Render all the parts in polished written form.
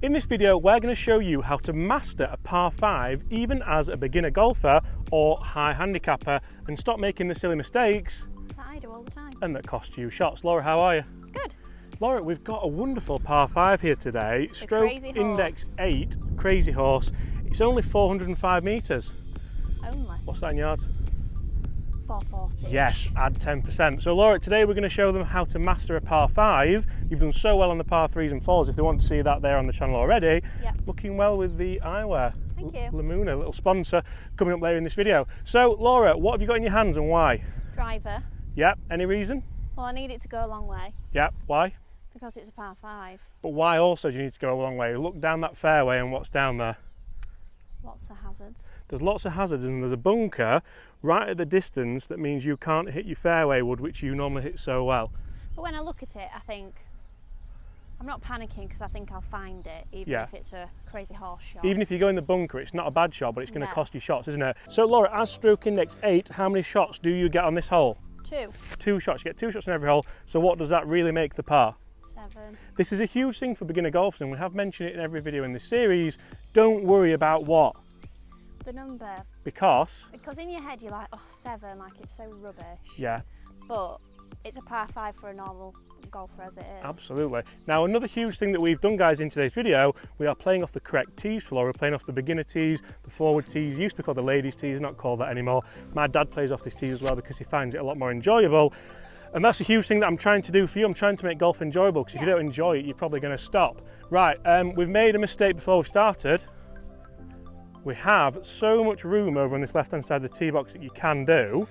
In this video, we're going to show you how to master a par 5 even as a beginner golfer or high handicapper and stop making the silly mistakes that I do all the time and that cost you shots. Laura, how are you? Good. Laura, we've got a wonderful par 5 here today. Stroke index 8, Crazy Horse. It's only 405 metres. Only? What's that in yards? 440. Yes, add 10%. So Laura, today we're going to show them how to master a par 5. You've done so well on the par 3s and 4s. If they want to see that, there on the channel already. Yep. Looking well with the eyewear. Thank you. LeMuna, little sponsor, coming up later in this video. So Laura, what have you got in your hands and why? Driver. Yep, any reason? Well, I need it to go a long way. Yep, why? Because it's a par 5. But why also do you need to go a long way? Look down that fairway and what's down there? Lots of hazards. There's lots of hazards and there's a bunker right at the distance that means you can't hit your fairway wood, which you normally hit so well. But when I look at it, I think, I'm not panicking because I think I'll find it, even if it's a Crazy Horse shot. Even if you go in the bunker, it's not a bad shot, but it's going to cost you shots, isn't it? So Laura, as stroke index 8, how many shots do you get on this hole? 2. 2 shots. You get 2 shots on every hole. So what does that really make the par? 7. This is a huge thing for beginner golfers, and we have mentioned it in every video in this series. Don't worry about what? The number. Because in your head you're like, oh, 7, like it's so rubbish. Yeah. But it's a par 5 for a normal golfer as it is. Absolutely. Now another huge thing that we've done, guys, in today's video, we are playing off the correct tees for Laura. We're playing off the beginner tees, the forward tees. Used to be called the ladies tees, not called that anymore. My dad plays off this tees as well because he finds it a lot more enjoyable. And that's a huge thing that I'm trying to do for you. I'm trying to make golf enjoyable, because if you don't enjoy it, you're probably going to stop. Right, we've made a mistake before we started. We have so much room over on this left-hand side of the tee box that you can do,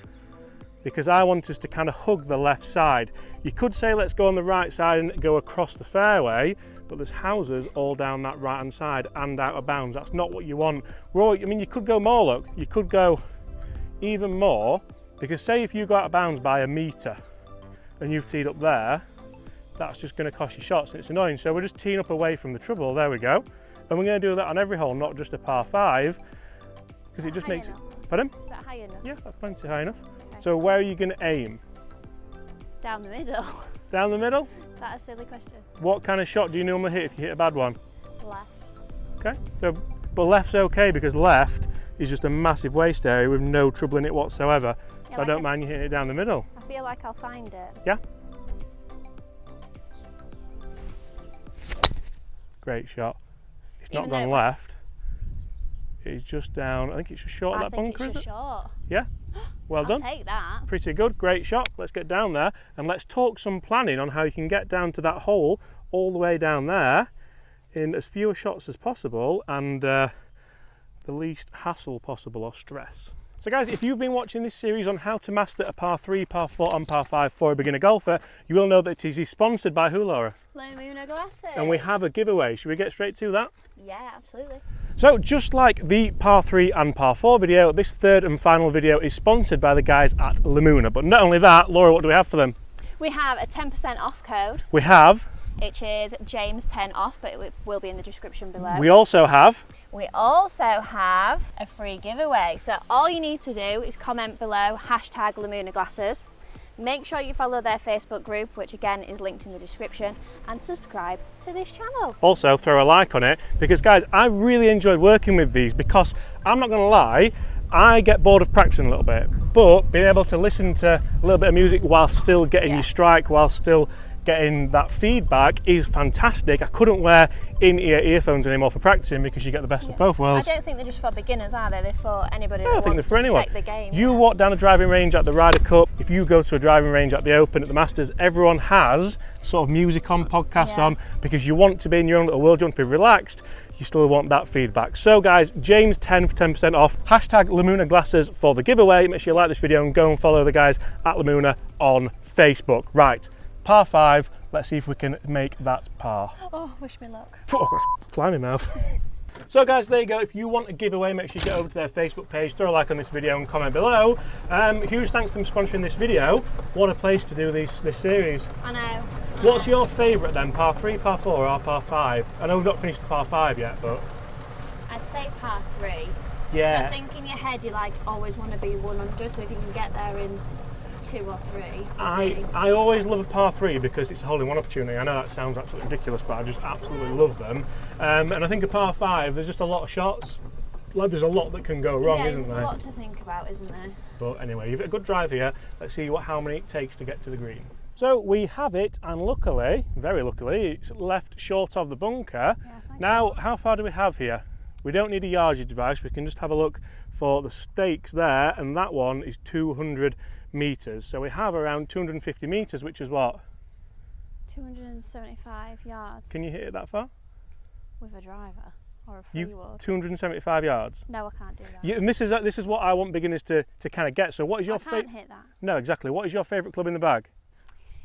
because I want us to kind of hug the left side. You could say let's go on the right side and go across the fairway, but there's houses all down that right-hand side and out of bounds. That's not what you want. I mean, you could go more, look. You could go even more, because say if you go out of bounds by a metre and you've teed up there, that's just going to cost you shots and it's annoying. So we're just teeing up away from the trouble. There we go. And we're going to do that on every hole, not just a par 5, because it just makes it. Pardon? Is that high enough? Yeah, that's plenty high enough. Okay. So where are you going to aim? Down the middle. Down the middle? Is that a silly question? What kind of shot do you normally hit if you hit a bad one? Left. Okay, so but left's okay, because left is just a massive waste area with no trouble in it whatsoever. Yeah, So I don't mind you hitting it down the middle. I feel like I'll find it. Yeah. Great shot. It's not gone left. It's just down. I think it's just short of that bunker, is it? Short. Yeah. Well done. I'll take that. Pretty good. Great shot. Let's get down there and let's talk some planning on how you can get down to that hole all the way down there in as fewer shots as possible and the least hassle possible or stress. So guys, if you've been watching this series on how to master a par 3, par 4 and par 5 for a beginner golfer, you will know that it is sponsored by who, Laura? LeMuna glasses. And we have a giveaway. Should we get straight to that? Yeah, absolutely. So just like the par 3 and par 4 video, this third and final video is sponsored by the guys at LeMuna. But not only that, Laura, what do we have for them? We have a 10% off code. We have. Which is James10 off, but it will be in the description below. We also have a free giveaway. So all you need to do is comment below #LeMuna glasses. Make sure you follow their Facebook group, which again is linked in the description, and subscribe to this channel. Also throw a like on it, because guys, I really enjoyed working with these, because I'm not going to lie, I get bored of practicing a little bit, but being able to listen to a little bit of music while still getting your strike, while still getting that feedback is fantastic. I couldn't wear in-ear earphones anymore for practicing, because you get the best of both worlds. I don't think they're just for beginners, are they? They're for anybody that I think wants they're for to anyone. perfect the game. You walk down a driving range at the Ryder Cup, if you go to a driving range at the Open, at the Masters, everyone has sort of music on, podcasts on, because you want to be in your own little world, you want to be relaxed, you still want that feedback. So guys, James10 for 10% off, #LeMuna glasses for the giveaway. Make sure you like this video and go and follow the guys at LeMuna on Facebook. Right, par 5. Let's see if we can make that par. Oh, wish me luck. Oh, got a fly in my mouth. So guys, there you go. If you want a giveaway, make sure you get over to their Facebook page, throw a like on this video and comment below. Huge thanks to them sponsoring this video. What a place to do this series. I know. What's your favourite then, par 3, par 4 or par 5? I know we've not finished the par 5 yet, but... I'd say par 3. Yeah. So I think in your head you like always want to be 100, so if you can get there in 2 or 3. I always love a par 3 because it's a hole-in-one opportunity. I know that sounds absolutely ridiculous, but I just absolutely love them. And I think a par 5, there's just a lot of shots. Like, there's a lot that can go wrong, isn't there? There's a lot to think about, isn't there? But anyway, you've got a good drive here. Let's see how many it takes to get to the green. So we have it, and luckily, very luckily, it's left short of the bunker. Yeah, now, how far do we have here? We don't need a yardage device. We can just have a look for the stakes there, and that one is 200 metres. So we have around 250 metres, which is what? 275 yards. Can you hit it that far? With a driver or a free wood? 275 yards? No, I can't do that. Yeah, and this is what I want beginners to kind of get. So what is your I can't hit that. No, exactly. What is your favourite club in the bag?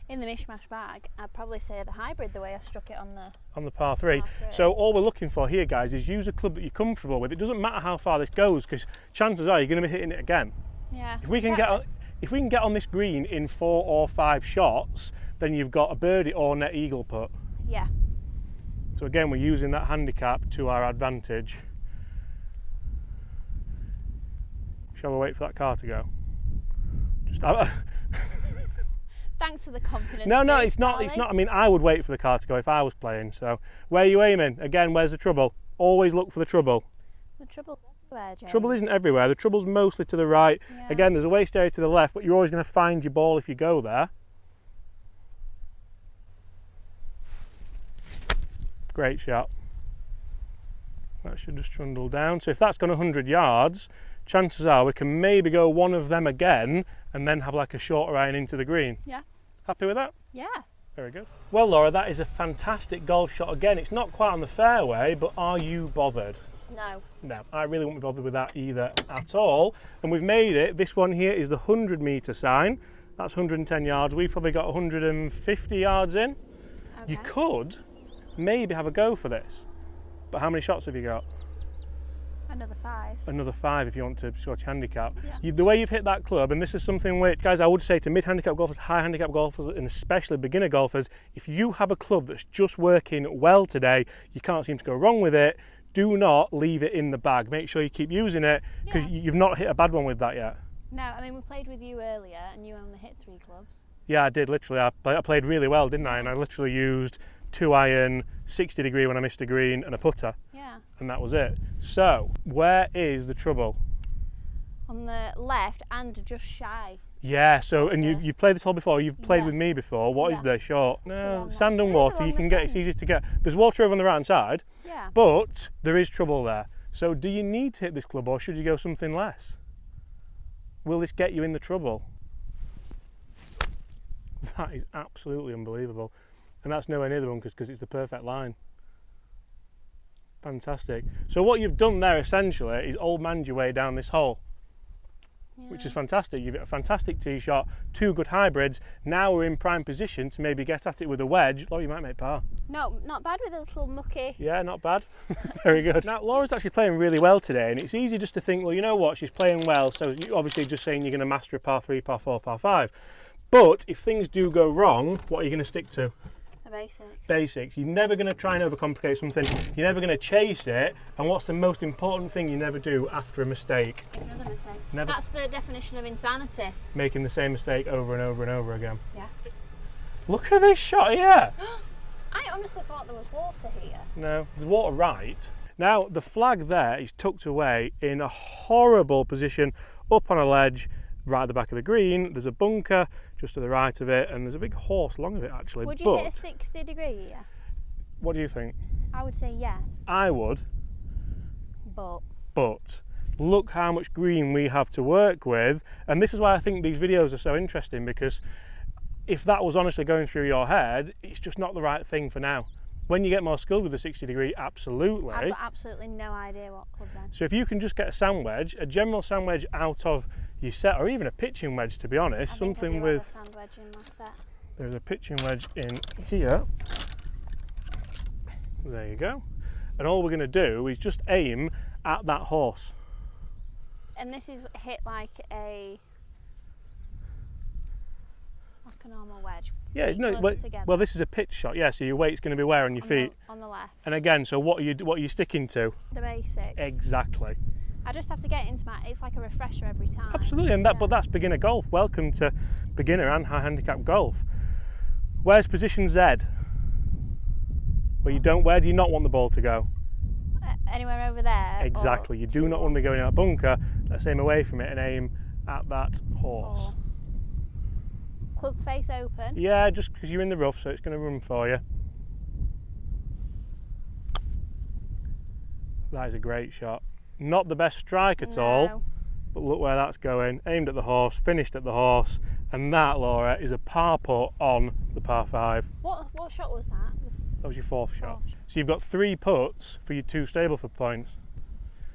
In the mishmash bag, I'd probably say the hybrid, the way I struck it on the par 3. So all we're looking for here, guys, is use a club that you're comfortable with. It doesn't matter how far this goes, because chances are you're going to be hitting it again. Yeah. If we can get on this green in 4 or 5 shots, then you've got a birdie or net eagle putt. Yeah. So again, we're using that handicap to our advantage. Shall we wait for that car to go? Just Thanks for the confidence. No, it's not. It's not. I mean, I would wait for the car to go if I was playing. So, where are you aiming? Again, where's the trouble? Always look for the trouble. The trouble's everywhere, James. Trouble isn't everywhere. The trouble's mostly to the right. Yeah. Again, there's a waste area to the left, but you're always going to find your ball if you go there. Great shot. That should just trundle down. So if that's gone 100 yards, chances are we can maybe go one of them again and then have like a shorter iron into the green. Yeah. Happy with that? Yeah. Very good. Well, Laura, that is a fantastic golf shot. Again, it's not quite on the fairway, but are you bothered? No. No, I really won't be bothered with that either at all. And we've made it. This one here is the 100-metre sign. That's 110 yards. We've probably got 150 yards in. Okay. You could maybe have a go for this. But how many shots have you got? Another 5. Another 5 if you want to sort your handicap. Yeah. The way you've hit that club, and this is something which, guys, I would say to mid-handicap golfers, high-handicap golfers, and especially beginner golfers, if you have a club that's just working well today, you can't seem to go wrong with it, do not leave it in the bag. Make sure you keep using it, because you've not hit a bad one with that yet. No, I mean, we played with you earlier, and you only hit 3 clubs. Yeah, I did, literally. I played really well, didn't I? And I literally used 2 iron, 60 degree when I missed a green, and a putter. Yeah. And that was it. So, where is the trouble? On the left and just shy. Yeah, so, and you've played this hole before, you've played with me before. What is there short? No, sand and water, you can get, it's easy to get. There's water over on the right hand side, but there is trouble there. So do you need to hit this club or should you go something less? Will this get you in the trouble? That is absolutely unbelievable. And that's nowhere near the bunkers because it's the perfect line. Fantastic. So what you've done there essentially is old man your way down this hole, which is fantastic. You've got a fantastic tee shot, 2 good hybrids. Now we're in prime position to maybe get at it with a wedge. Laura, you might make par. No, not bad with a little mucky. Yeah, not bad. Very good. Now, Laura's actually playing really well today, and it's easy just to think, well, you know what, she's playing well, so you're obviously just saying you're going to master a par 3, par 4, par 5. But if things do go wrong, what are you going to stick to? The basics. Basics. You're never going to try and overcomplicate something. You're never going to chase it. And what's the most important thing you never do after a mistake? Another mistake. Never. That's the definition of insanity. Making the same mistake over and over and over again. Yeah. Look at this shot here. I honestly thought there was water here. No, there's water right. Now, the flag there is tucked away in a horrible position up on a ledge right at the back of the green. There's a bunker just to the right of it, and there's a big horse along of it actually. Would you hit a 60 degree here? What do you think? I would say yes. I would. But look how much green we have to work with, and this is why I think these videos are so interesting, because if that was honestly going through your head, it's just not the right thing for now. When you get more skilled with the 60 degree, absolutely. I've got absolutely no idea what club then. So if you can just get a sand wedge, a general sand wedge out of your set, or even a pitching wedge to be honest, something with a sand wedge in my set. There's a pitching wedge in here. There you go. And all we're going to do is just aim at that horse. And this is hit like a normal wedge. Yeah, no, well this is a pitch shot, yeah, so your weight's going to be where on your feet? On the left. And again, so what are you sticking to? The basics. Exactly. I just have to get into it's like a refresher every time. Absolutely, and but that's beginner golf. Welcome to beginner and high handicap golf. Where's position Z? Where do you not want the ball to go? Anywhere over there? Exactly, you do not want to be going in that bunker. Let's aim away from it and aim at that horse. Club face open? Yeah, just because you're in the rough, so it's going to run for you. That is a great shot. Not the best strike at all, but look where that's going. Aimed at the horse, finished at the horse, and that, Laura, is a par putt on the par 5. What shot was that? That was your 4th shot. So you've got 3 putts for your 2 Stableford points.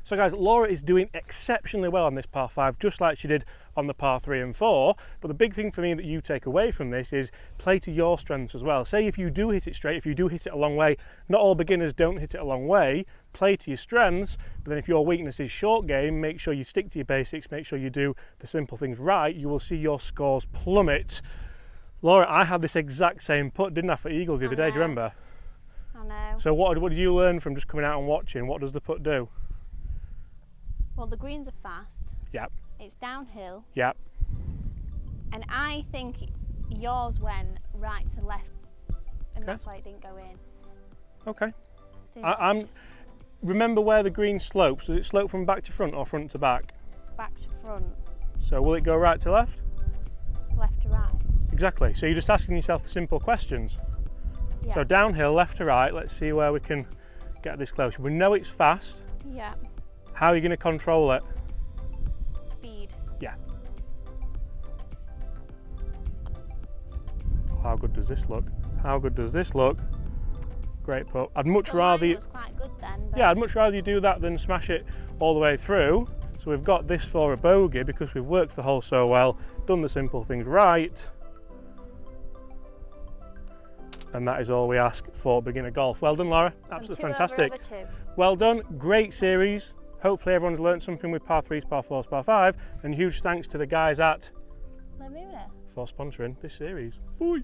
So guys, Laura is doing exceptionally well on this par 5, just like she did on the par 3 and 4. But the big thing for me that you take away from this is play to your strengths as well. Say if you do hit it straight, if you do hit it a long way, not all beginners don't hit it a long way, play to your strengths. But then if your weakness is short game, make sure you stick to your basics, make sure you do the simple things right. You will see your scores plummet. Laura, I had this exact same putt, didn't I, for Eagle the other day, do you remember? I know. So what did you learn from just coming out and watching? What does the putt do? Well, the greens are fast. Yep. It's downhill. Yep. And I think yours went right to left, and that's why it didn't go in. Okay. Remember where the green slopes. Does it slope from back to front or front to back? Back to front. So will it go right to left? Left to right. Exactly. So you're just asking yourself the simple questions. Yeah. So downhill, left to right. Let's see where we can get this close. We know it's fast. Yeah. How are you going to control it? Speed. Yeah. How good does this look? How good does this look? Great putt. I'd much rather you. Was quite good then. But... Yeah, I'd much rather you do that than smash it all the way through. So we've got this for a bogey because we've worked the hole so well, done the simple things right. And that is all we ask for beginner golf. Well done, Laura. Absolutely fantastic. Over 2. Well done. Great series. Hopefully everyone's learned something with par 3s, par 4s, par 5. And huge thanks to the guys at LeMuna for sponsoring this series. Bye.